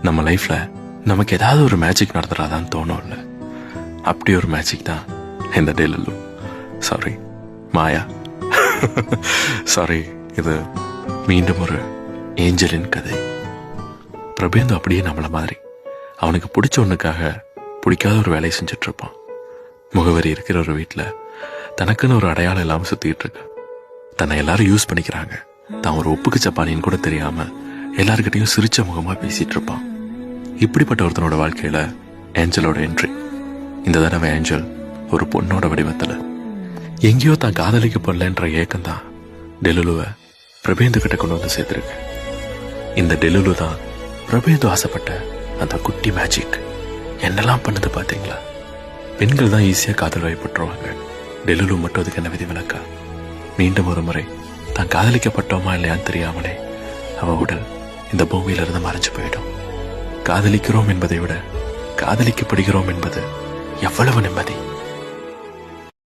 நம்ம லைஃப்ல நமக்கு ஏதாவது ஒரு மேஜிக் நடத்துறாதான் தோணும் இல்ல, அப்படி ஒரு மேஜிக் தான் இந்த டெலுலு. சாரி மாயா, சாரி. இது மீண்டும் ஒரு ஏஞ்சலின் கதை. பிரபேந்து அப்படியே நம்மள மாதிரி அவனுக்கு பிடிச்ச ஒண்ணுக்காக பிடிக்காத ஒரு வேலையை செஞ்சுட்டு இருப்பான். முகவரி இருக்கிற ஒரு வீட்டுல தனக்குன்னு ஒரு அடையாளம் இல்லாம சுத்திட்டு இருக்க. தன்னை எல்லாரும் யூஸ் பண்ணிக்கிறாங்க, தான் ஒரு ஒப்புக்கு சப்பானின்னு கூட தெரியாம எல்லாருக்கிட்டையும் சிரிச்ச முகமா பேசிட்டு இருப்பான். இப்படிப்பட்ட ஒருத்தனோட வாழ்க்கையில ஏஞ்சலோட என்ட்ரி. இந்த தடவை ஏஞ்சல் ஒரு பொண்ணோட வடிவத்துல எங்கேயோ தான் காதலிக்கப்படலன்ற ஏக்கம் தான் டெலுலுவை பிரபேந்து கிட்ட கொண்டு வந்து சேர்த்திருக்கு. இந்த டெலுலு தான் பிரபேந்து ஆசைப்பட்ட அந்த குட்டி மேஜிக். என்னெல்லாம் பண்ணுது பாத்தீங்களா? பெண்கள் தான் ஈஸியா காதல் வயப்பட்டுருவாங்க. டெலுலு மட்டும் அதுக்கு என்ன விதிவிலக்கா? மீண்டும் ஒரு முறை தான் காதலிக்கப்பட்டோமா இல்லையான்னு தெரியாமலே அவ உடல் இந்த பூமியில இருந்து மறைஞ்சு போயிடும். காதலிக்கிறோம் என்பதை விட காதலிக்கப்படுகிறோம் என்பது எவ்வளவு நிம்மதி!